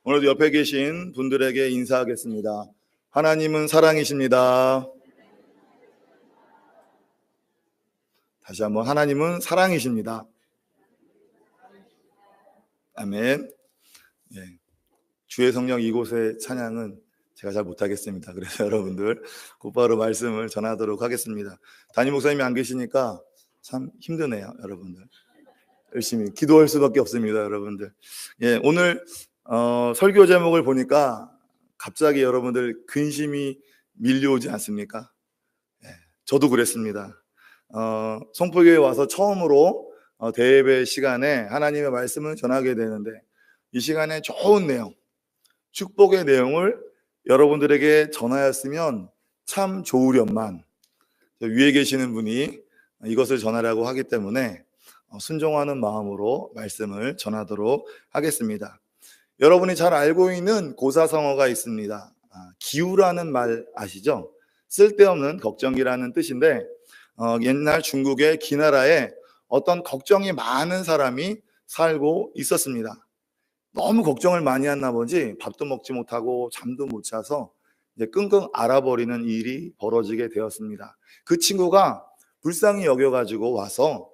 오늘도 옆에 계신 분들에게 인사하겠습니다. 하나님은 사랑이십니다. 다시 한번 하나님은 사랑이십니다. 아멘. 예. 주의 성령 이곳의 찬양은 제가 잘 못하겠습니다. 그래서 여러분들 곧바로 말씀을 전하도록 하겠습니다. 담임 목사님이 안 계시니까 참 힘드네요. 여러분들 열심히 기도할 수밖에 없습니다. 여러분들. 예, 오늘 설교 제목을 보니까 갑자기 여러분들 근심이 밀려오지 않습니까? 예, 저도 그랬습니다. 송포교회에 와서 처음으로 대예배 시간에 하나님의 말씀을 전하게 되는데, 이 시간에 좋은 내용, 축복의 내용을 여러분들에게 전하였으면 참 좋으련만 위에 계시는 분이 이것을 전하라고 하기 때문에 순종하는 마음으로 말씀을 전하도록 하겠습니다. 여러분이 잘 알고 있는 고사성어가 있습니다. 기우라는 말 아시죠? 쓸데없는 걱정이라는 뜻인데, 옛날 중국의 기나라에 어떤 걱정이 많은 사람이 살고 있었습니다. 너무 걱정을 많이 했나 보지 밥도 먹지 못하고 잠도 못 자서 이제 끙끙 앓아버리는 일이 벌어지게 되었습니다. 그 친구가 불쌍히 여겨가지고 와서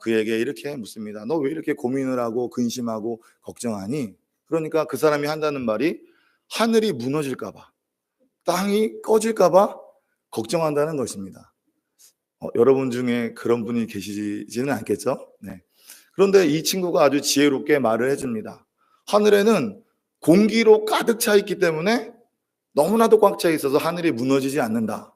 그에게 이렇게 묻습니다. 너 왜 이렇게 고민을 하고 근심하고 걱정하니? 그러니까 그 사람이 한다는 말이 하늘이 무너질까 봐, 땅이 꺼질까 봐 걱정한다는 것입니다. 여러분 중에 그런 분이 계시지는 않겠죠? 네. 그런데 이 친구가 아주 지혜롭게 말을 해줍니다. 하늘에는 공기로 가득 차 있기 때문에 너무나도 꽉 차 있어서 하늘이 무너지지 않는다.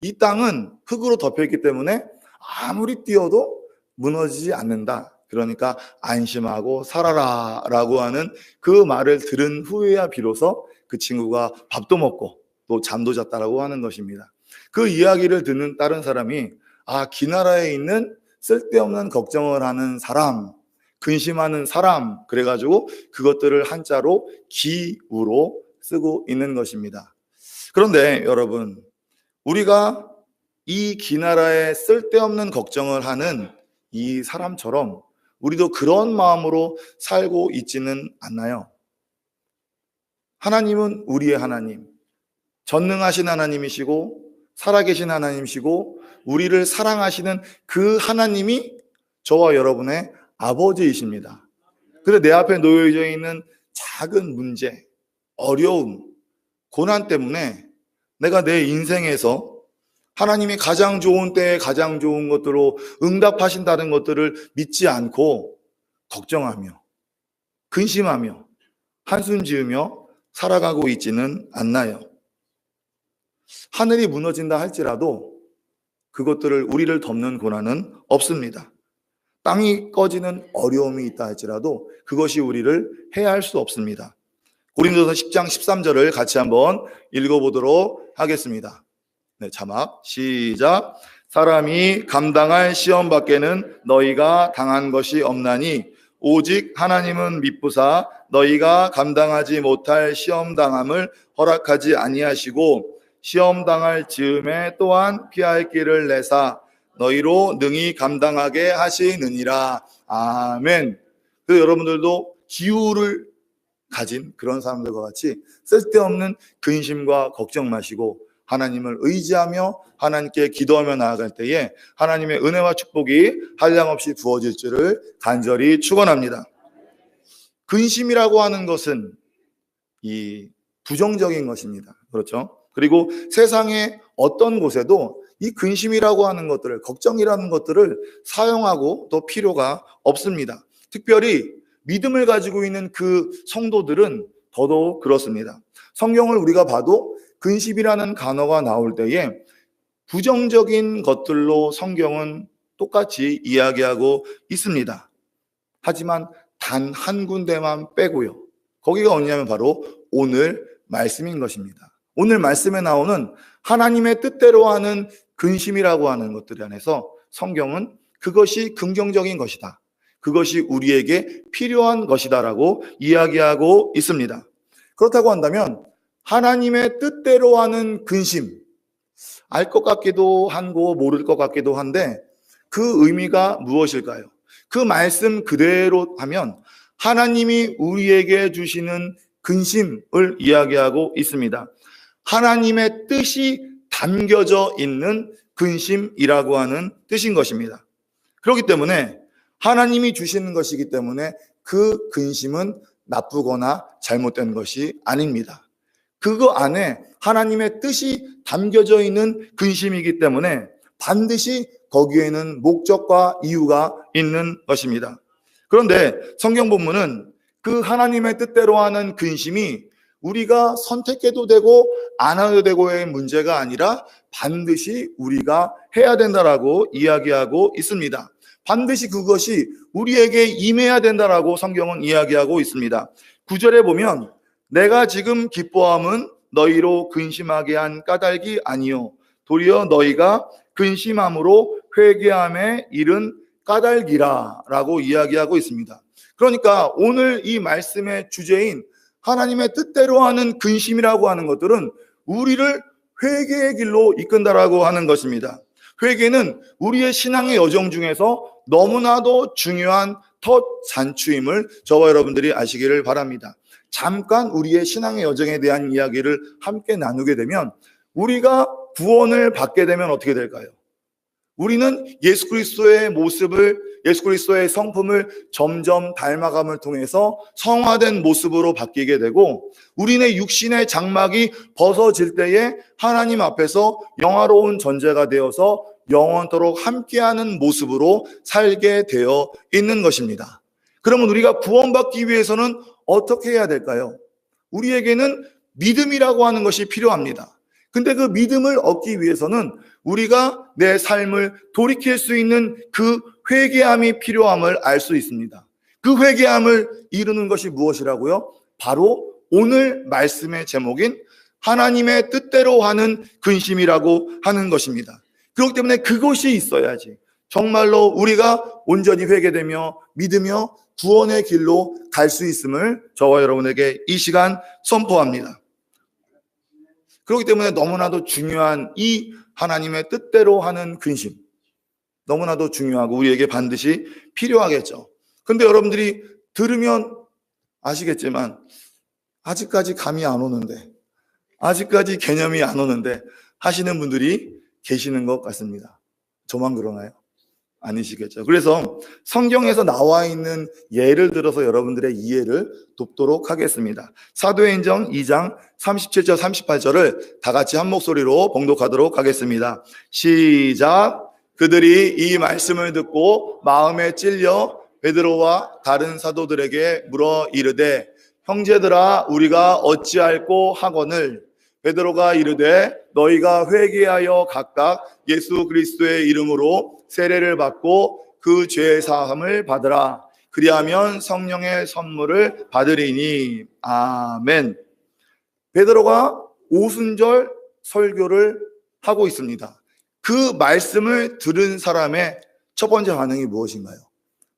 이 땅은 흙으로 덮여 있기 때문에 아무리 뛰어도 무너지지 않는다. 그러니까 안심하고 살아라 라고 하는 그 말을 들은 후에야 비로소 그 친구가 밥도 먹고 또 잠도 잤다라고 하는 것입니다. 그 이야기를 듣는 다른 사람이 기나라에 있는 쓸데없는 걱정을 하는 사람, 근심하는 사람, 그래가지고 그것들을 한자로 기우로 쓰고 있는 것입니다. 그런데 여러분, 우리가 이 기나라에 쓸데없는 걱정을 하는 이 사람처럼 우리도 그런 마음으로 살고 있지는 않나요? 하나님은 우리의 하나님, 전능하신 하나님이시고 살아계신 하나님이시고 우리를 사랑하시는 그 하나님이 저와 여러분의 아버지이십니다. 그런데 내 앞에 놓여져 있는 작은 문제, 어려움, 고난 때문에 내가 내 인생에서 하나님이 가장 좋은 때에 가장 좋은 것들로 응답하신다는 것들을 믿지 않고 걱정하며 근심하며 한숨 지으며 살아가고 있지는 않나요? 하늘이 무너진다 할지라도 그것들을 우리를 덮는 고난은 없습니다. 땅이 꺼지는 어려움이 있다 할지라도 그것이 우리를 해할 수 없습니다. 고린도서 10장 13절을 같이 한번 읽어보도록 하겠습니다. 네, 자막 시작. 사람이 감당할 시험 밖에는 너희가 당한 것이 없나니 오직 하나님은 미쁘사 너희가 감당하지 못할 시험 당함을 허락하지 아니하시고 시험 당할 즈음에 또한 피할 길을 내사 너희로 능히 감당하게 하시느니라. 아멘. 그래서 여러분들도 기우를 가진 그런 사람들과 같이 쓸데없는 근심과 걱정 마시고 하나님을 의지하며 하나님께 기도하며 나아갈 때에 하나님의 은혜와 축복이 한량없이 부어질 줄을 간절히 축원합니다. 근심이라고 하는 것은 이 부정적인 것입니다. 그렇죠? 그리고 세상의 어떤 곳에도 이 근심이라고 하는 것들을, 걱정이라는 것들을 사용하고 또 필요가 없습니다. 특별히 믿음을 가지고 있는 그 성도들은 더더욱 그렇습니다. 성경을 우리가 봐도 근심이라는 단어가 나올 때에 부정적인 것들로 성경은 똑같이 이야기하고 있습니다. 하지만 단 한 군데만 빼고요. 거기가 어디냐면 바로 오늘 말씀인 것입니다. 오늘 말씀에 나오는 하나님의 뜻대로 하는 근심이라고 하는 것들 안에서 성경은 그것이 긍정적인 것이다, 그것이 우리에게 필요한 것이다라고 이야기하고 있습니다. 그렇다고 한다면 하나님의 뜻대로 하는 근심, 알 것 같기도 하고 모를 것 같기도 한데 그 의미가 무엇일까요? 그 말씀 그대로 하면 하나님이 우리에게 주시는 근심을 이야기하고 있습니다. 하나님의 뜻이 담겨져 있는 근심이라고 하는 뜻인 것입니다. 그렇기 때문에 하나님이 주시는 것이기 때문에 그 근심은 나쁘거나 잘못된 것이 아닙니다. 그거 안에 하나님의 뜻이 담겨져 있는 근심이기 때문에 반드시 거기에는 목적과 이유가 있는 것입니다. 그런데 성경 본문은 그 하나님의 뜻대로 하는 근심이 우리가 선택해도 되고 안 해도 되고의 문제가 아니라 반드시 우리가 해야 된다라고 이야기하고 있습니다. 반드시 그것이 우리에게 임해야 된다라고 성경은 이야기하고 있습니다. 9절에 보면 내가 지금 기뻐함은 너희로 근심하게 한 까닭이 아니요 도리어 너희가 근심함으로 회개함에 이른 까닭이라 라고 이야기하고 있습니다. 그러니까 오늘 이 말씀의 주제인 하나님의 뜻대로 하는 근심이라고 하는 것들은 우리를 회개의 길로 이끈다라고 하는 것입니다. 회개는 우리의 신앙의 여정 중에서 너무나도 중요한 첫 잔추임을 저와 여러분들이 아시기를 바랍니다. 잠깐 우리의 신앙의 여정에 대한 이야기를 함께 나누게 되면 우리가 구원을 받게 되면 어떻게 될까요? 우리는 예수 그리스도의 모습을, 예수 그리스도의 성품을 점점 닮아감을 통해서 성화된 모습으로 바뀌게 되고 우리의 육신의 장막이 벗어질 때에 하나님 앞에서 영화로운 존재가 되어서 영원토록 함께하는 모습으로 살게 되어 있는 것입니다. 그러면 우리가 구원받기 위해서는 어떻게 해야 될까요? 우리에게는 믿음이라고 하는 것이 필요합니다. 근데 그 믿음을 얻기 위해서는 우리가 내 삶을 돌이킬 수 있는 그 회개함이 필요함을 알 수 있습니다. 그 회개함을 이루는 것이 무엇이라고요? 바로 오늘 말씀의 제목인 하나님의 뜻대로 하는 근심이라고 하는 것입니다. 그렇기 때문에 그것이 있어야지 정말로 우리가 온전히 회개되며 믿으며 구원의 길로 갈 수 있음을 저와 여러분에게 이 시간 선포합니다. 그렇기 때문에 너무나도 중요한 이 하나님의 뜻대로 하는 근심, 너무나도 중요하고 우리에게 반드시 필요하겠죠. 근데 여러분들이 들으면 아시겠지만 아직까지 감이 안 오는데, 아직까지 개념이 안 오는데 하시는 분들이 계시는 것 같습니다. 저만 그러나요? 아니시겠죠. 그래서 성경에서 나와 있는 예를 들어서 여러분들의 이해를 돕도록 하겠습니다. 사도행전 2장 37절 38절을 다 같이 한 목소리로 봉독하도록 하겠습니다. 시작. 그들이 이 말씀을 듣고 마음에 찔려 베드로와 다른 사도들에게 물어 이르되 형제들아 우리가 어찌할꼬 하거늘 베드로가 이르되 너희가 회개하여 각각 예수 그리스도의 이름으로 세례를 받고 그 죄 사함을 받으라. 그리하면 성령의 선물을 받으리니. 아멘. 베드로가 오순절 설교를 하고 있습니다. 그 말씀을 들은 사람의 첫 번째 반응이 무엇인가요?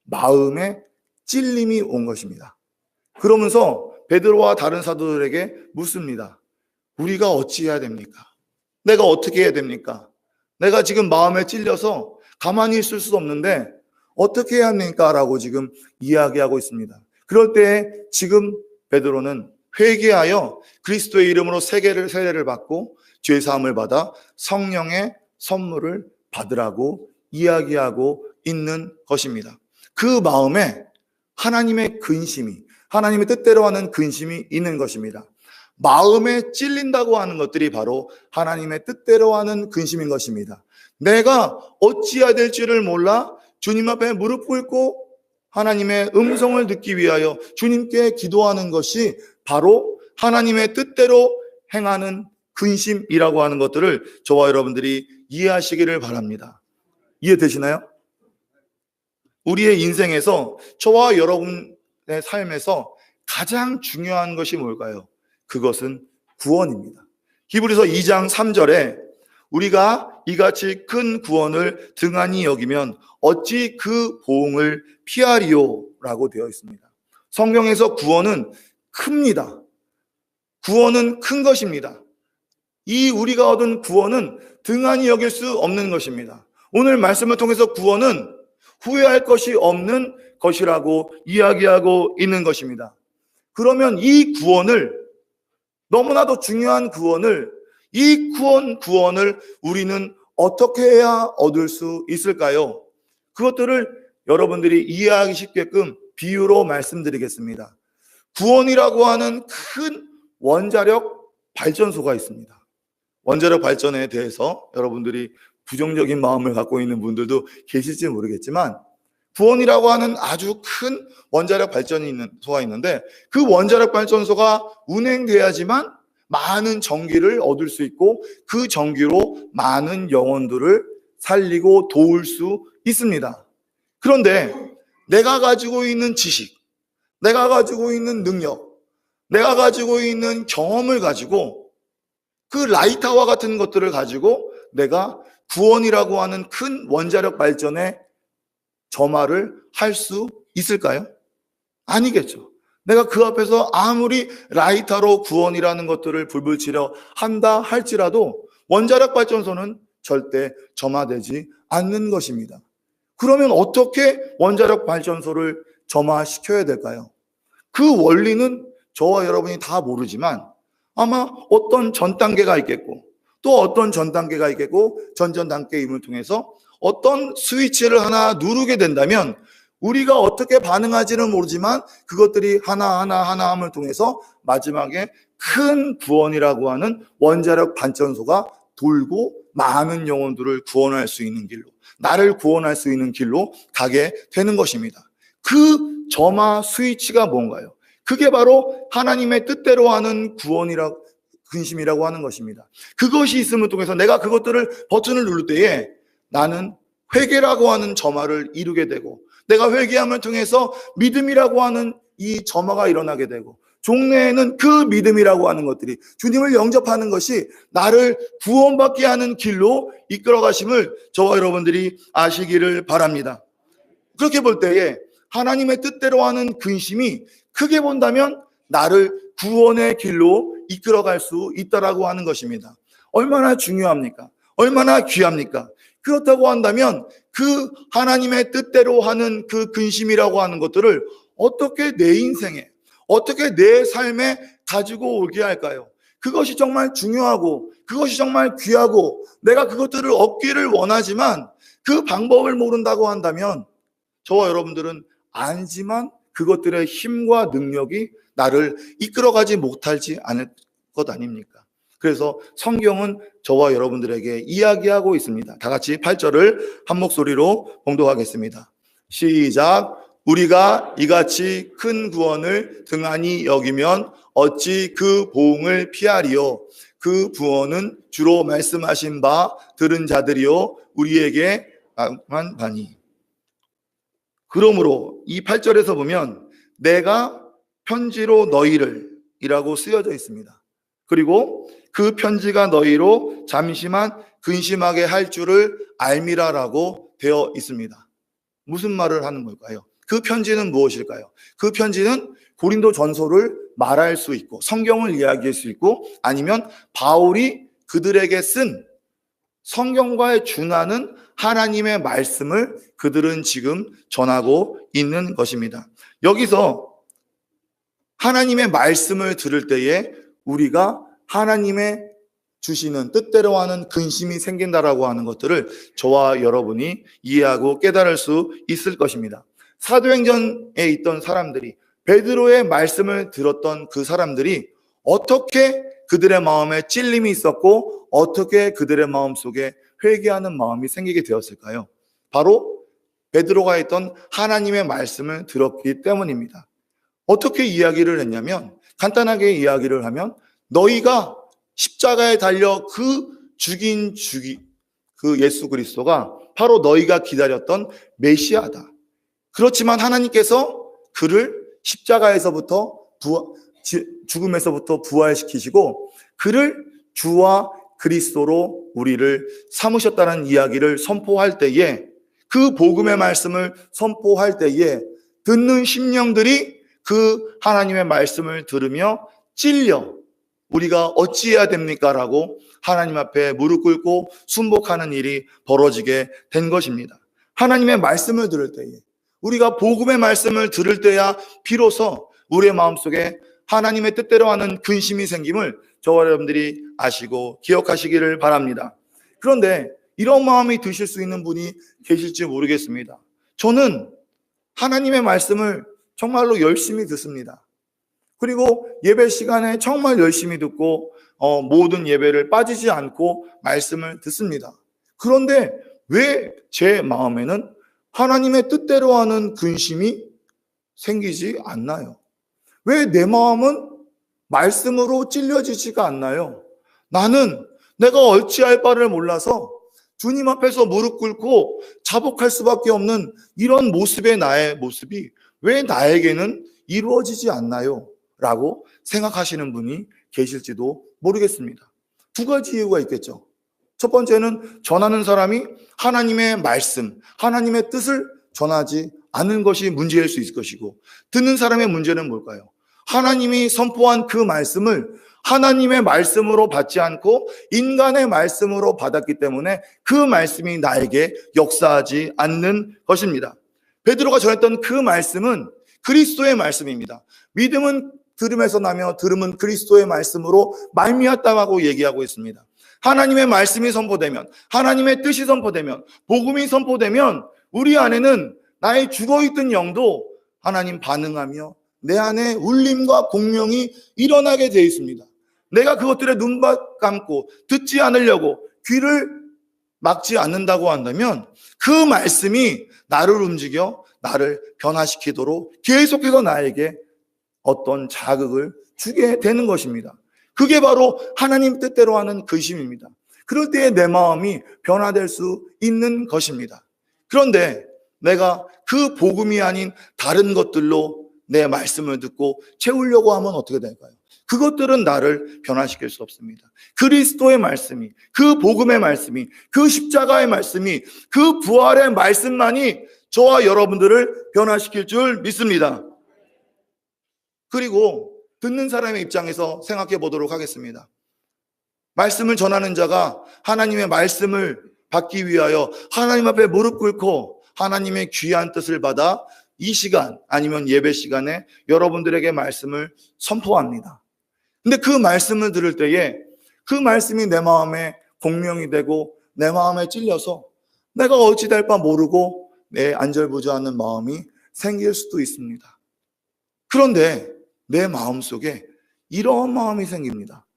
마음에 찔림이 온 것입니다. 그러면서 베드로와 다른 사도들에게 묻습니다. 우리가 어찌해야 됩니까? 내가 어떻게 해야 됩니까? 내가 지금 마음에 찔려서 가만히 있을 수 없는데 어떻게 해야 합니까? 라고 지금 이야기하고 있습니다. 그럴 때 지금 베드로는 회개하여 그리스도의 이름으로 세례를 받고 죄사함을 받아 성령의 선물을 받으라고 이야기하고 있는 것입니다. 그 마음에 하나님의 근심이, 하나님의 뜻대로 하는 근심이 있는 것입니다. 마음에 찔린다고 하는 것들이 바로 하나님의 뜻대로 하는 근심인 것입니다. 내가 어찌해야 될지를 몰라 주님 앞에 무릎 꿇고 하나님의 음성을 듣기 위하여 주님께 기도하는 것이 바로 하나님의 뜻대로 행하는 근심이라고 하는 것들을 저와 여러분들이 이해하시기를 바랍니다. 이해되시나요? 우리의 인생에서 저와 여러분의 삶에서 가장 중요한 것이 뭘까요? 그것은 구원입니다. 히브리서 2장 3절에 우리가 이같이 큰 구원을 등한히 여기면 어찌 그 보응을 피하리요? 라고 되어 있습니다. 성경에서 구원은 큽니다. 구원은 큰 것입니다. 이 우리가 얻은 구원은 등한히 여길 수 없는 것입니다. 오늘 말씀을 통해서 구원은 후회할 것이 없는 것이라고 이야기하고 있는 것입니다. 그러면 이 구원을, 너무나도 중요한 구원을, 이 구원을 우리는 어떻게 해야 얻을 수 있을까요? 그것들을 여러분들이 이해하기 쉽게끔 비유로 말씀드리겠습니다. 구원이라고 하는 큰 원자력 발전소가 있습니다. 원자력 발전에 대해서 여러분들이 부정적인 마음을 갖고 있는 분들도 계실지 모르겠지만, 구원이라고 하는 아주 큰 원자력 발전소가 있는데, 그 원자력 발전소가 운행돼야지만 많은 전기를 얻을 수 있고, 그 전기로 많은 영혼들을 살리고 도울 수 있습니다. 그런데 내가 가지고 있는 지식, 내가 가지고 있는 능력, 내가 가지고 있는 경험을 가지고, 그 라이터와 같은 것들을 가지고 내가 구원이라고 하는 큰 원자력 발전의 점화를 할 수 있을까요? 아니겠죠. 내가 그 앞에서 아무리 라이터로 구원이라는 것들을 불붙이려 한다 할지라도 원자력 발전소는 절대 점화되지 않는 것입니다. 그러면 어떻게 원자력 발전소를 점화시켜야 될까요? 그 원리는 저와 여러분이 다 모르지만 아마 어떤 전 단계가 있겠고, 또 어떤 전 단계가 있겠고, 전 단계임을 통해서 어떤 스위치를 하나 누르게 된다면 우리가 어떻게 반응할지는 모르지만 그것들이 하나함을 통해서 마지막에 큰 구원이라고 하는 원자력 발전소가 돌고 많은 영혼들을 구원할 수 있는 길로, 나를 구원할 수 있는 길로 가게 되는 것입니다. 그 점화 스위치가 뭔가요? 그게 바로 하나님의 뜻대로 하는 근심이라고 하는 것입니다. 그것이 있음을 통해서 내가 그것들을 버튼을 누를 때에 나는 회개라고 하는 점화를 이루게 되고, 내가 회개함을 통해서 믿음이라고 하는 이 점화가 일어나게 되고, 종래에는 그 믿음이라고 하는 것들이, 주님을 영접하는 것이 나를 구원받게 하는 길로 이끌어 가심을 저와 여러분들이 아시기를 바랍니다. 그렇게 볼 때에 하나님의 뜻대로 하는 근심이 크게 본다면 나를 구원의 길로 이끌어갈 수 있다라고 하는 것입니다. 얼마나 중요합니까? 얼마나 귀합니까? 그렇다고 한다면 그 하나님의 뜻대로 하는 그 근심이라고 하는 것들을 어떻게 내 인생에, 어떻게 내 삶에 가지고 오게 할까요? 그것이 정말 중요하고 그것이 정말 귀하고 내가 그것들을 얻기를 원하지만 그 방법을 모른다고 한다면 저와 여러분들은 알지만 그것들의 힘과 능력이 나를 이끌어가지 못하지 않을 것 아닙니까? 그래서 성경은 저와 여러분들에게 이야기하고 있습니다. 다 같이 8절을 한 목소리로 봉독하겠습니다. 시작. 우리가 이같이 큰 구원을 등한히 여기면 어찌 그 보응을 피하리요? 그 구원은 주로 말씀하신 바 들은 자들이요 우리에게 한 바니. 그러므로 이 8절에서 보면 내가 편지로 너희를 이라고 쓰여져 있습니다. 그리고 그 편지가 너희로 잠시만 근심하게 할 줄을 알미라라고 되어 있습니다. 무슨 말을 하는 걸까요? 그 편지는 무엇일까요? 그 편지는 고린도 전서를 말할 수 있고 성경을 이야기할 수 있고 아니면 바울이 그들에게 쓴 성경과에 준하는 하나님의 말씀을 그들은 지금 전하고 있는 것입니다. 여기서 하나님의 말씀을 들을 때에 우리가 하나님의 주시는 뜻대로 하는 근심이 생긴다라고 하는 것들을 저와 여러분이 이해하고 깨달을 수 있을 것입니다. 사도행전에 있던 사람들이, 베드로의 말씀을 들었던 그 사람들이 어떻게 그들의 마음에 찔림이 있었고 어떻게 그들의 마음속에 회개하는 마음이 생기게 되었을까요? 바로 베드로가 했던 하나님의 말씀을 들었기 때문입니다. 어떻게 이야기를 했냐면, 간단하게 이야기를 하면 너희가 십자가에 달려 죽인 그 예수 그리스도가 바로 너희가 기다렸던 메시아다. 그렇지만 하나님께서 그를 십자가에서부터 죽음에서부터 부활시키시고 그를 주와 그리스도로 우리를 삼으셨다는 이야기를 선포할 때에, 그 복음의 말씀을 선포할 때에 듣는 심령들이 그 하나님의 말씀을 들으며 찔려 우리가 어찌해야 됩니까? 라고 하나님 앞에 무릎 꿇고 순복하는 일이 벌어지게 된 것입니다. 하나님의 말씀을 들을 때에, 우리가 복음의 말씀을 들을 때야 비로소 우리의 마음속에 하나님의 뜻대로 하는 근심이 생김을 저와 여러분들이 아시고 기억하시기를 바랍니다. 그런데 이런 마음이 드실 수 있는 분이 계실지 모르겠습니다. 저는 하나님의 말씀을 정말로 열심히 듣습니다. 그리고 예배 시간에 정말 열심히 듣고 모든 예배를 빠지지 않고 말씀을 듣습니다. 그런데 왜 제 마음에는 하나님의 뜻대로 하는 근심이 생기지 않나요? 왜 내 마음은 말씀으로 찔려지지가 않나요? 나는 내가 어찌할 바를 몰라서 주님 앞에서 무릎 꿇고 자복할 수밖에 없는 이런 모습의 나의 모습이 왜 나에게는 이루어지지 않나요? 라고 생각하시는 분이 계실지도 모르겠습니다. 두 가지 이유가 있겠죠. 첫 번째는 전하는 사람이 하나님의 말씀, 하나님의 뜻을 전하지 않는 것이 문제일 수 있을 것이고, 듣는 사람의 문제는 뭘까요? 하나님이 선포한 그 말씀을 하나님의 말씀으로 받지 않고 인간의 말씀으로 받았기 때문에 그 말씀이 나에게 역사하지 않는 것입니다. 베드로가 전했던 그 말씀은 그리스도의 말씀입니다. 믿음은 들음에서 나며 들음은 그리스도의 말씀으로 말미암았다고 얘기하고 있습니다. 하나님의 말씀이 선포되면, 하나님의 뜻이 선포되면, 복음이 선포되면 우리 안에는 나의 죽어있던 영도 하나님 반응하며 내 안에 울림과 공명이 일어나게 되어 있습니다. 내가 그것들에 눈 감고 듣지 않으려고 귀를 막지 않는다고 한다면 그 말씀이 나를 움직여 나를 변화시키도록 계속해서 나에게 어떤 자극을 주게 되는 것입니다. 그게 바로 하나님 뜻대로 하는 근심입니다. 그럴 때에 내 마음이 변화될 수 있는 것입니다. 그런데 내가 그 복음이 아닌 다른 것들로 내 말씀을 듣고 채우려고 하면 어떻게 될까요? 그것들은 나를 변화시킬 수 없습니다. 그리스도의 말씀이, 그 복음의 말씀이, 그 십자가의 말씀이, 그 부활의 말씀만이 저와 여러분들을 변화시킬 줄 믿습니다. 그리고 듣는 사람의 입장에서 생각해 보도록 하겠습니다. 말씀을 전하는 자가 하나님의 말씀을 받기 위하여 하나님 앞에 무릎 꿇고 하나님의 귀한 뜻을 받아 이 시간 아니면 예배 시간에 여러분들에게 말씀을 선포합니다. 근데 그 말씀을 들을 때에 그 말씀이 내 마음에 공명이 되고 내 마음에 찔려서 내가 어찌 될 바 모르고 내 안절부절하는 마음이 생길 수도 있습니다. 그런데 내 마음속에 이런 마음이 생깁니다.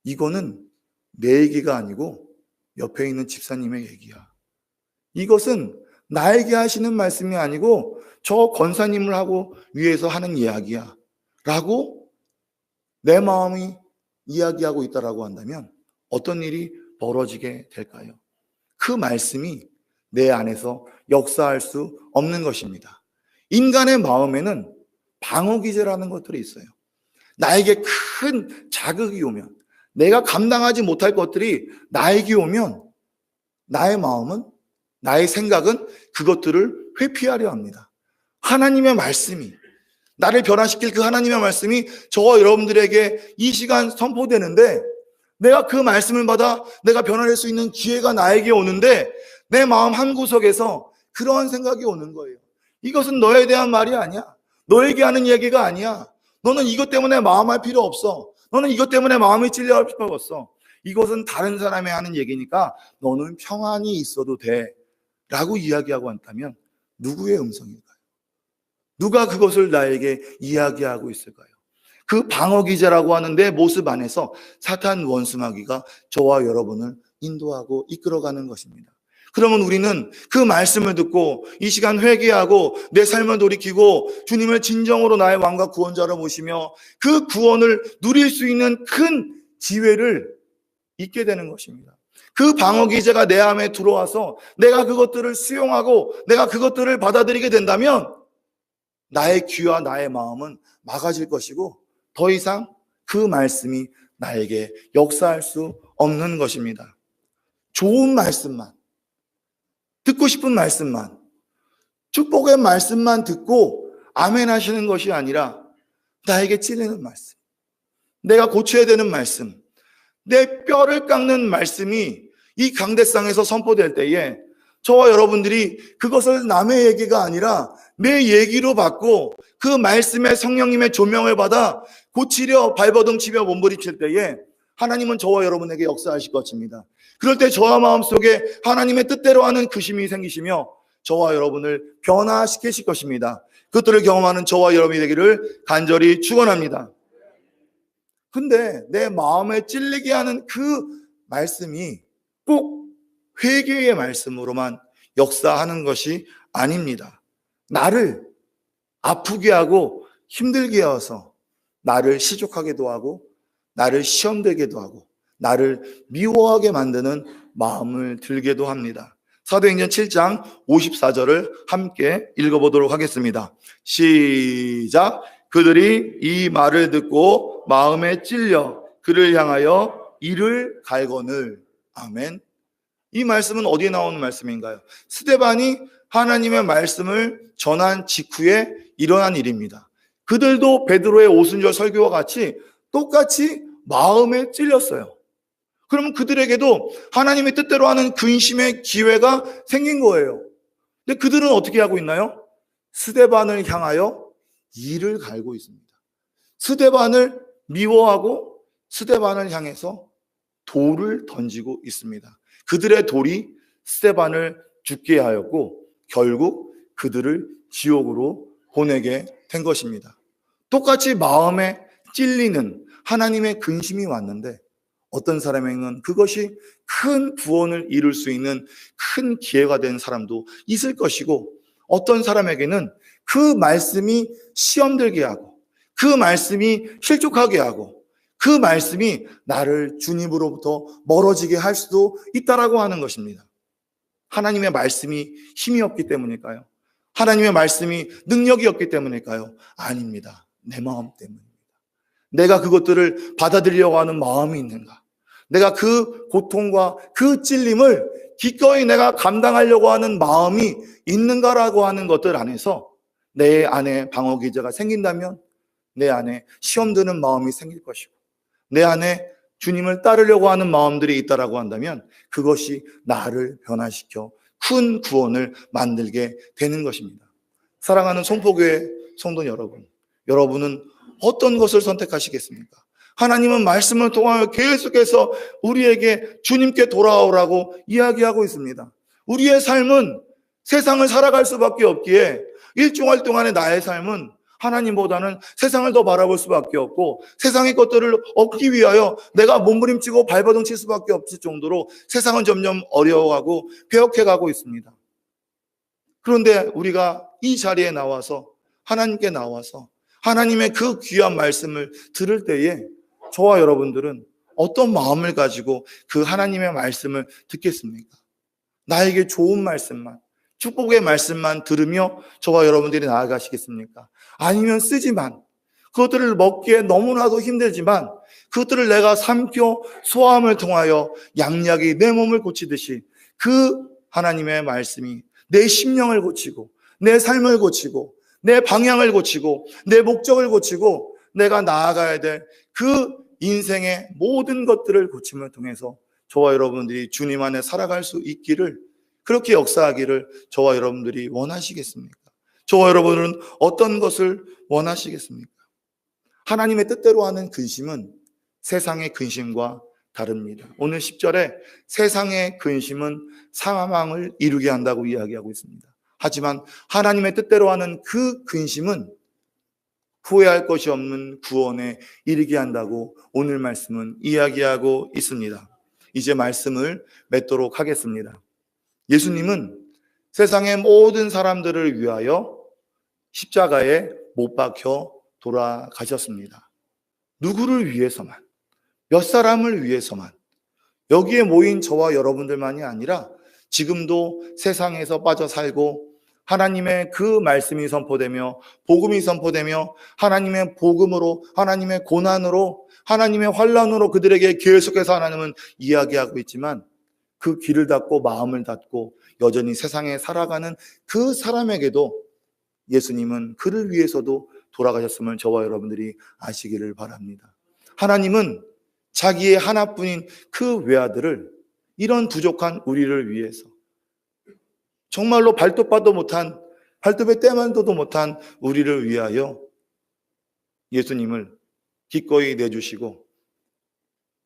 이거는 내 얘기가 아니고 옆에 있는 집사님의 얘기야. 이것은 나에게 하시는 말씀이 아니고 저 권사님을 하고 위해서 하는 이야기야 라고 내 마음이 이야기하고 있다라고 한다면 어떤 일이 벌어지게 될까요? 그 말씀이 내 안에서 역사할 수 없는 것입니다. 인간의 마음에는 방어기제라는 것들이 있어요. 나에게 큰 자극이 오면, 내가 감당하지 못할 것들이 나에게 오면 나의 마음은, 나의 생각은 그것들을 회피하려 합니다. 하나님의 말씀이, 나를 변화시킬 그 하나님의 말씀이 저와 여러분들에게 이 시간 선포되는데 내가 그 말씀을 받아 내가 변화될 수 있는 기회가 나에게 오는데 내 마음 한구석에서 그러한 생각이 오는 거예요. 이것은 너에 대한 말이 아니야. 너에게 하는 얘기가 아니야. 너는 이것 때문에 마음할 필요 없어. 너는 이것 때문에 마음이 찔려할 필요 없어. 이것은 다른 사람이 하는 얘기니까 너는 평안히 있어도 돼 라고 이야기하고 한다면 누구의 음성일까요? 누가 그것을 나에게 이야기하고 있을까요? 그 방어기제라고 하는 내 모습 안에서 사탄 원수마귀가 저와 여러분을 인도하고 이끌어가는 것입니다. 그러면 우리는 그 말씀을 듣고 이 시간 회개하고 내 삶을 돌이키고 주님을 진정으로 나의 왕과 구원자로 모시며 그 구원을 누릴 수 있는 큰 기회를 잊게 되는 것입니다. 그 방어기제가 내 안에 들어와서 내가 그것들을 수용하고 내가 그것들을 받아들이게 된다면 나의 귀와 나의 마음은 막아질 것이고 더 이상 그 말씀이 나에게 역사할 수 없는 것입니다. 좋은 말씀만, 듣고 싶은 말씀만, 축복의 말씀만 듣고 아멘 하시는 것이 아니라 나에게 찔리는 말씀, 내가 고쳐야 되는 말씀, 내 뼈를 깎는 말씀이 이 강대상에서 선포될 때에 저와 여러분들이 그것을 남의 얘기가 아니라 내 얘기로 받고 그 말씀에 성령님의 조명을 받아 고치려 발버둥 치며 몸부림칠 때에 하나님은 저와 여러분에게 역사하실 것입니다. 그럴 때 저와 마음속에 하나님의 뜻대로 하는 그심이 생기시며 저와 여러분을 변화시키실 것입니다. 그것들을 경험하는 저와 여러분이 되기를 간절히 축원합니다. 근데 내 마음에 찔리게 하는 그 말씀이 꼭 회개의 말씀으로만 역사하는 것이 아닙니다. 나를 아프게 하고 힘들게 해서 나를 시족하게도 하고 나를 시험되게도 하고 나를 미워하게 만드는 마음을 들게도 합니다. 사도행전 7장 54절을 함께 읽어보도록 하겠습니다. 시작. 그들이 이 말을 듣고 마음에 찔려 그를 향하여 이를 갈거늘. 아멘. 이 말씀은 어디에 나오는 말씀인가요? 스데반이 하나님의 말씀을 전한 직후에 일어난 일입니다. 그들도 베드로의 오순절 설교와 같이 똑같이 마음에 찔렸어요. 그러면 그들에게도 하나님의 뜻대로 하는 근심의 기회가 생긴 거예요. 근데 그들은 어떻게 하고 있나요? 스데반을 향하여 이를 갈고 있습니다. 스데반을 미워하고 스데반을 향해서 돌을 던지고 있습니다. 그들의 돌이 스데반을 죽게 하였고 결국 그들을 지옥으로 보내게 된 것입니다. 똑같이 마음에 찔리는 하나님의 근심이 왔는데 어떤 사람에게는 그것이 큰 구원을 이룰 수 있는 큰 기회가 된 사람도 있을 것이고 어떤 사람에게는 그 말씀이 시험들게 하고 그 말씀이 실족하게 하고 그 말씀이 나를 주님으로부터 멀어지게 할 수도 있다라고 하는 것입니다. 하나님의 말씀이 힘이 없기 때문일까요? 하나님의 말씀이 능력이 없기 때문일까요? 아닙니다. 내 마음 때문입니다. 내가 그것들을 받아들이려고 하는 마음이 있는가? 내가 그 고통과 그 찔림을 기꺼이 내가 감당하려고 하는 마음이 있는가라고 하는 것들 안에서 내 안에 방어 기제가 생긴다면 내 안에 시험 드는 마음이 생길 것이고 내 안에 주님을 따르려고 하는 마음들이 있다라고 한다면 그것이 나를 변화시켜 큰 구원을 만들게 되는 것입니다. 사랑하는 송포교회 성도 여러분, 여러분은 어떤 것을 선택하시겠습니까? 하나님은 말씀을 통하여 계속해서 우리에게 주님께 돌아오라고 이야기하고 있습니다. 우리의 삶은 세상을 살아갈 수밖에 없기에 일종할 동안의 나의 삶은 하나님보다는 세상을 더 바라볼 수밖에 없고 세상의 것들을 얻기 위하여 내가 몸부림치고 발버둥 칠 수밖에 없을 정도로 세상은 점점 어려워가고 폐역해가고 있습니다. 그런데 우리가 이 자리에 나와서 하나님께 나와서 하나님의 그 귀한 말씀을 들을 때에 저와 여러분들은 어떤 마음을 가지고 그 하나님의 말씀을 듣겠습니까? 나에게 좋은 말씀만, 축복의 말씀만 들으며 저와 여러분들이 나아가시겠습니까? 아니면 쓰지만 그것들을 먹기에 너무나도 힘들지만 그것들을 내가 삼켜 소화함을 통하여 양약이 내 몸을 고치듯이 그 하나님의 말씀이 내 심령을 고치고 내 삶을 고치고 내 방향을 고치고 내 목적을 고치고 내가 나아가야 될 그 인생의 모든 것들을 고침을 통해서 저와 여러분들이 주님 안에 살아갈 수 있기를 그렇게 역사하기를 저와 여러분들이 원하시겠습니까? 저와 여러분들은 어떤 것을 원하시겠습니까? 하나님의 뜻대로 하는 근심은 세상의 근심과 다릅니다. 오늘 10절에 세상의 근심은 사망을 이루게 한다고 이야기하고 있습니다. 하지만 하나님의 뜻대로 하는 그 근심은 후회할 것이 없는 구원에 이르게 한다고 오늘 말씀은 이야기하고 있습니다. 이제 말씀을 맺도록 하겠습니다. 예수님은 세상의 모든 사람들을 위하여 십자가에 못 박혀 돌아가셨습니다. 누구를 위해서만, 몇 사람을 위해서만, 여기에 모인 저와 여러분들만이 아니라 지금도 세상에서 빠져 살고 하나님의 그 말씀이 선포되며 복음이 선포되며 하나님의 복음으로 하나님의 고난으로 하나님의 환난으로 그들에게 계속해서 하나님은 이야기하고 있지만 그 귀를 닫고 마음을 닫고 여전히 세상에 살아가는 그 사람에게도 예수님은 그를 위해서도 돌아가셨음을 저와 여러분들이 아시기를 바랍니다. 하나님은 자기의 하나뿐인 그 외아들을 이런 부족한 우리를 위해서 정말로 발톱에 때만 둬도 못한 우리를 위하여 예수님을 기꺼이 내주시고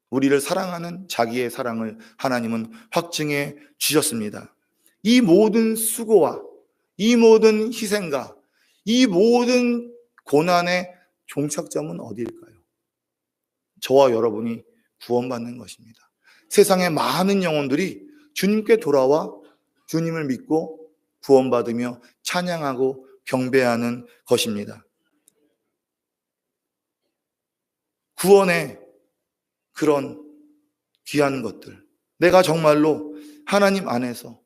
우리를 사랑하는 자기의 사랑을 하나님은 확증해 주셨습니다. 이 모든 수고와 이 모든 희생과 이 모든 고난의 종착점은 어디일까요? 저와 여러분이 구원받는 것입니다. 세상의 많은 영혼들이 주님께 돌아와 주님을 믿고 구원받으며 찬양하고 경배하는 것입니다. 구원의 그런 귀한 것들, 내가 정말로 하나님 안에서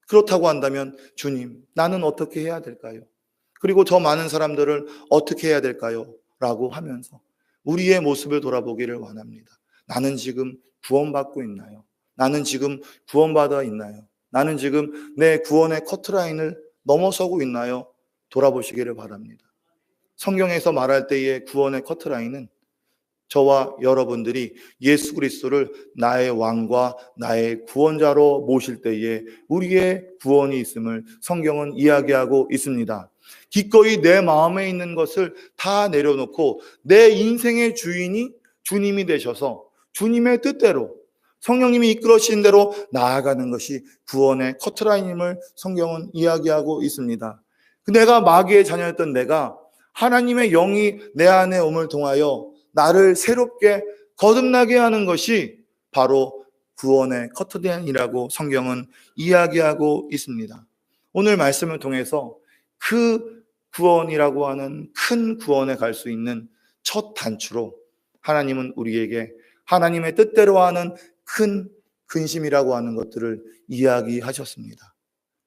그렇다고 한다면 주님, 나는 어떻게 해야 될까요? 그리고 저 많은 사람들을 어떻게 해야 될까요? 라고 하면서 우리의 모습을 돌아보기를 원합니다. 나는 지금 구원받고 있나요? 나는 지금 구원받아 있나요? 나는 지금 내 구원의 커트라인을 넘어서고 있나요? 돌아보시기를 바랍니다. 성경에서 말할 때의 구원의 커트라인은 저와 여러분들이 예수 그리스도를 나의 왕과 나의 구원자로 모실 때에 우리의 구원이 있음을 성경은 이야기하고 있습니다. 기꺼이 내 마음에 있는 것을 다 내려놓고 내 인생의 주인이 주님이 되셔서 주님의 뜻대로 성령님이 이끌어주신 대로 나아가는 것이 구원의 커트라인임을 성경은 이야기하고 있습니다. 내가 마귀의 자녀였던 내가 하나님의 영이 내 안에 옴을 통하여 나를 새롭게 거듭나게 하는 것이 바로 구원의 커트라인이라고 성경은 이야기하고 있습니다. 오늘 말씀을 통해서 그 구원이라고 하는 큰 구원에 갈 수 있는 첫 단추로 하나님은 우리에게 하나님의 뜻대로 하는 큰 근심이라고 하는 것들을 이야기하셨습니다.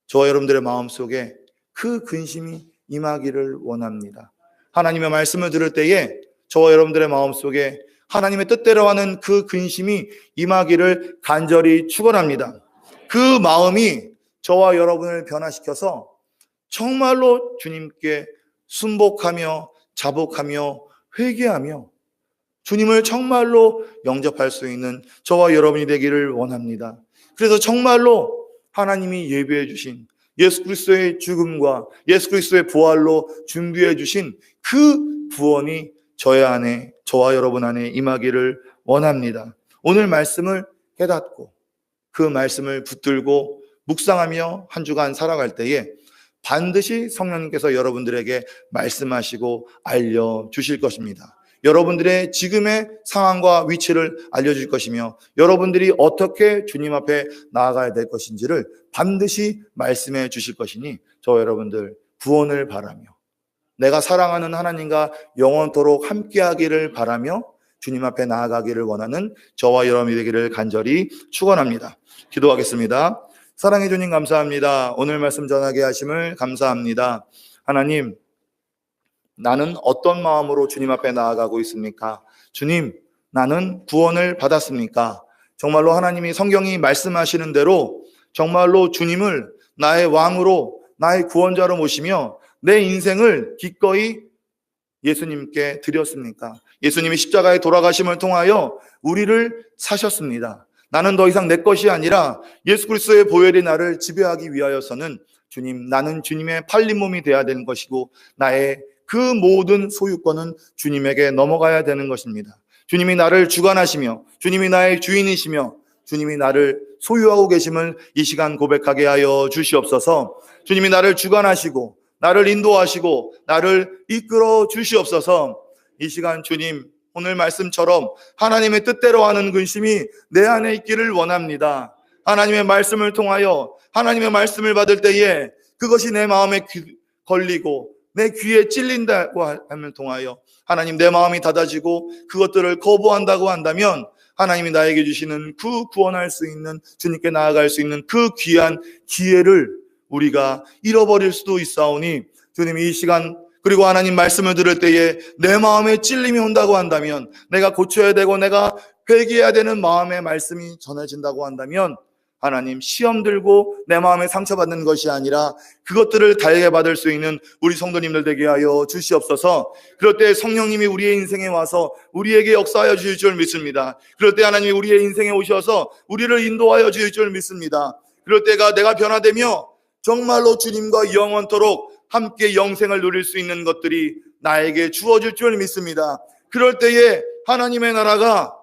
저와 여러분들의 마음속에 그 근심이 임하기를 원합니다. 하나님의 말씀을 들을 때에 저와 여러분들의 마음속에 하나님의 뜻대로 하는 그 근심이 임하기를 간절히 축원합니다. 그 마음이 저와 여러분을 변화시켜서 정말로 주님께 순복하며 자복하며 회개하며 주님을 정말로 영접할 수 있는 저와 여러분이 되기를 원합니다. 그래서 정말로 하나님이 예비해 주신 예수 그리스도의 죽음과 예수 그리스도의 부활로 준비해 주신 그 구원이 저와 여러분 안에 임하기를 원합니다. 오늘 말씀을 깨닫고 그 말씀을 붙들고 묵상하며 한 주간 살아갈 때에 반드시 성령님께서 여러분들에게 말씀하시고 알려주실 것입니다. 여러분들의 지금의 상황과 위치를 알려줄 것이며 여러분들이 어떻게 주님 앞에 나아가야 될 것인지를 반드시 말씀해 주실 것이니 저와 여러분들 구원을 바라며 내가 사랑하는 하나님과 영원토록 함께하기를 바라며 주님 앞에 나아가기를 원하는 저와 여러분이 되기를 간절히 축원합니다. 기도하겠습니다. 사랑해 주님 감사합니다. 오늘 말씀 전하게 하심을 감사합니다. 하나님, 나는 어떤 마음으로 주님 앞에 나아가고 있습니까? 주님, 나는 구원을 받았습니까? 정말로 하나님이 성경이 말씀하시는 대로 정말로 주님을 나의 왕으로 나의 구원자로 모시며 내 인생을 기꺼이 예수님께 드렸습니까? 예수님이 십자가에 돌아가심을 통하여 우리를 사셨습니다. 나는 더 이상 내 것이 아니라 예수 그리스도의 보혈이 나를 지배하기 위하여서는 주님, 나는 주님의 팔린 몸이 되어야 되는 것이고 나의 그 모든 소유권은 주님에게 넘어가야 되는 것입니다. 주님이 나를 주관하시며 주님이 나의 주인이시며 주님이 나를 소유하고 계심을 이 시간 고백하게 하여 주시옵소서. 주님이 나를 주관하시고 나를 인도하시고 나를 이끌어 주시옵소서. 이 시간 주님, 오늘 말씀처럼 하나님의 뜻대로 하는 근심이 내 안에 있기를 원합니다. 하나님의 말씀을 통하여 하나님의 말씀을 받을 때에 그것이 내 마음에 걸리고 내 귀에 찔린다고 함을 통하여 하나님 내 마음이 닫아지고 그것들을 거부한다고 한다면 하나님이 나에게 주시는 그 구원할 수 있는 주님께 나아갈 수 있는 그 귀한 기회를 우리가 잃어버릴 수도 있사오니 주님 이 시간 그리고 하나님 말씀을 들을 때에 내 마음에 찔림이 온다고 한다면 내가 고쳐야 되고 내가 회개해야 되는 마음의 말씀이 전해진다고 한다면 하나님 시험 들고 내 마음에 상처받는 것이 아니라 그것들을 달게 받을 수 있는 우리 성도님들 되게 하여 주시옵소서. 그럴 때 성령님이 우리의 인생에 와서 우리에게 역사하여 주실 줄 믿습니다. 그럴 때 하나님이 우리의 인생에 오셔서 우리를 인도하여 주실 줄 믿습니다. 그럴 때가 내가 변화되며 정말로 주님과 영원토록 함께 영생을 누릴 수 있는 것들이 나에게 주어질 줄 믿습니다. 그럴 때에 하나님의 나라가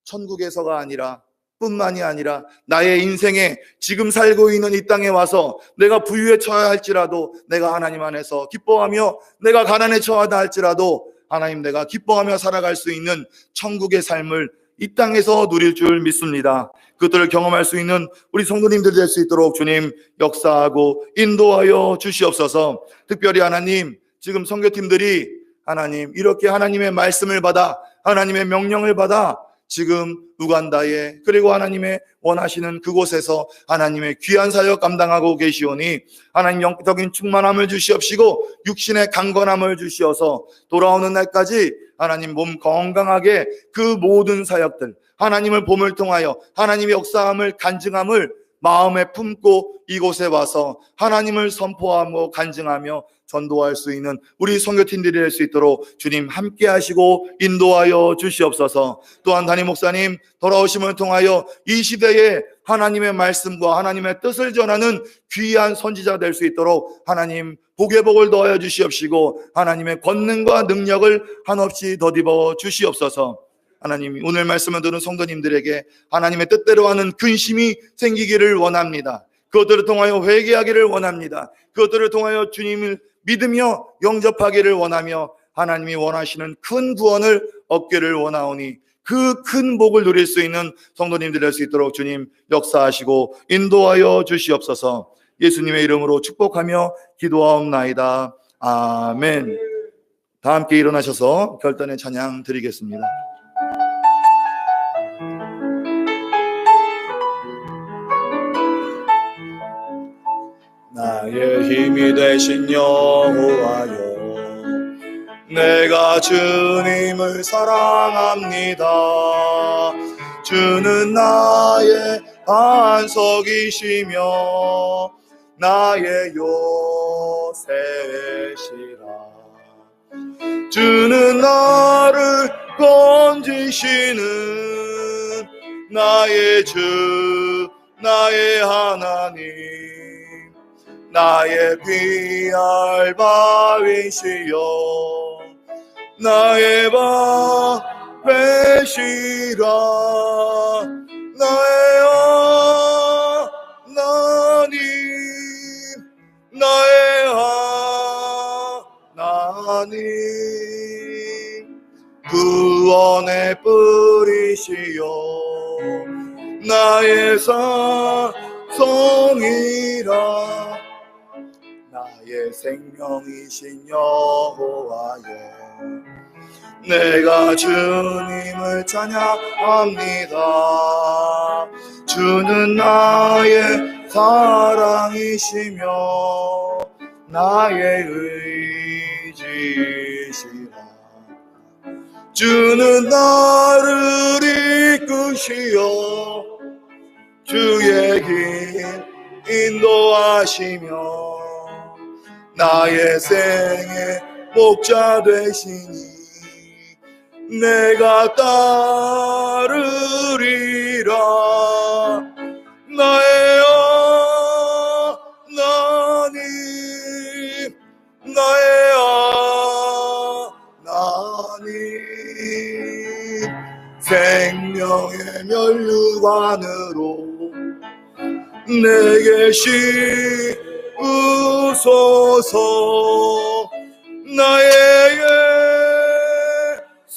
천국에서가 아니라 뿐만이 아니라 나의 인생에 지금 살고 있는 이 땅에 와서 내가 부유에 처해야 할지라도 내가 하나님 안에서 기뻐하며, 내가 가난에 처하다 할지라도 하나님 내가 기뻐하며 살아갈 수 있는 천국의 삶을 이 땅에서 누릴 줄 믿습니다. 그것들을 경험할 수 있는 우리 성도님들 될 수 있도록 주님 역사하고 인도하여 주시옵소서. 특별히 하나님, 지금 선교팀들이 하나님 이렇게 하나님의 말씀을 받아, 하나님의 명령을 받아 지금 우간다에, 그리고 하나님의 원하시는 그곳에서 하나님의 귀한 사역 감당하고 계시오니 하나님 영적인 충만함을 주시옵시고 육신의 강건함을 주시어서 돌아오는 날까지 하나님 몸 건강하게 그 모든 사역들, 하나님을 봄을 통하여 하나님의 역사함을 간증함을 마음에 품고 이곳에 와서 하나님을 선포하며 간증하며 전도할 수 있는 우리 선교팀들이 될 수 있도록 주님 함께 하시고 인도하여 주시옵소서. 또한 담임 목사님 돌아오심을 통하여 이 시대에 하나님의 말씀과 하나님의 뜻을 전하는 귀한 선지자 될 수 있도록 하나님 복의 복을 더하여 주시옵시고 하나님의 권능과 능력을 한없이 더디어 주시옵소서. 하나님 오늘 말씀을 들은 성도님들에게 하나님의 뜻대로 하는 근심이 생기기를 원합니다. 그것들을 통하여 회개하기를 원합니다. 그것들을 통하여 주님을 믿으며 영접하기를 원하며 하나님이 원하시는 큰 구원을 얻기를 원하오니 그 큰 복을 누릴 수 있는 성도님들 될 수 있도록 주님 역사하시고 인도하여 주시옵소서. 예수님의 이름으로 축복하며 기도하옵나이다. 아멘. 다 함께 일어나셔서 결단의 찬양 드리겠습니다. 나의 힘이 되신 여호와여, 내가 주님을 사랑합니다. 주는 나의 반석이시며 나의 요새시라. 주는 나를 건지시는 나의 주, 나의 하나님, 나의 귀할 바위시여 나의 방패시라. 나의 하나님, 나의 하나님, 구원의 뿌리시여 나의 산성이라. 나의 생명이신 여호와여, 내가 주님을 찬양합니다. 주는 나의 사랑이시며 나의 의지시라. 주는 나를 이끄시어 주의 길 인도하시며 나의 생의 목자 되시니 내가 따르리라. 나의 하나님, 나의 하나님, 생명의 면류관으로 내게 씌우소서. 나의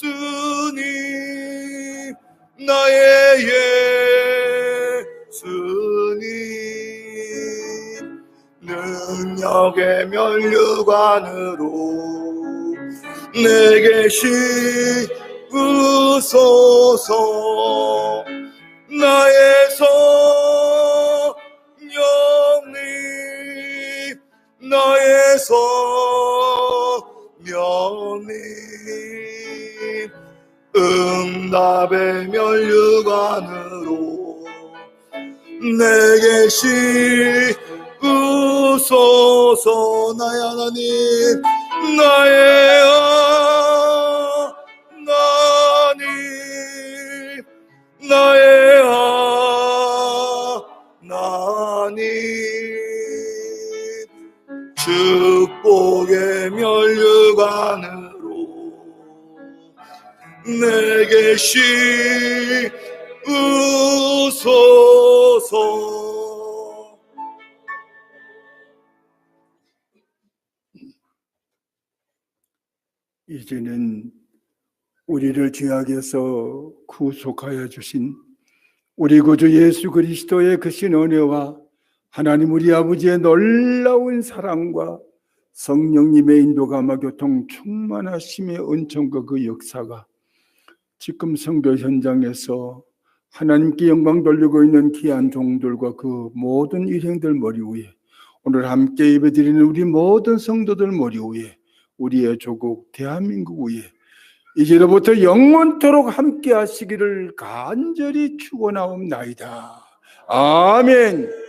예수님, 나의 예수님, 능력의 면류관으로 내게 씌우소서. 나의 성령님, 나의 성령님, 응답의 면류관으로 내게 씌우소서. 나의 하나님, 나의 하나님, 나의 하나님, 내게 씌우소서. 이제는 우리를 죄악에서 구속하여 주신 우리 구주 예수 그리스도의 크신 은혜와 하나님 우리 아버지의 놀라운 사랑과 성령님의 인도감화 교통 충만하심의 은총과 그 역사가 지금 성교 현장에서 하나님께 영광 돌리고 있는 귀한 종들과 그 모든 일행들 머리 위에, 오늘 함께 예배드리는 우리 모든 성도들 머리 위에, 우리의 조국 대한민국 위에 이제로부터 영원토록 함께 하시기를 간절히 축원하옵나이다. 아멘.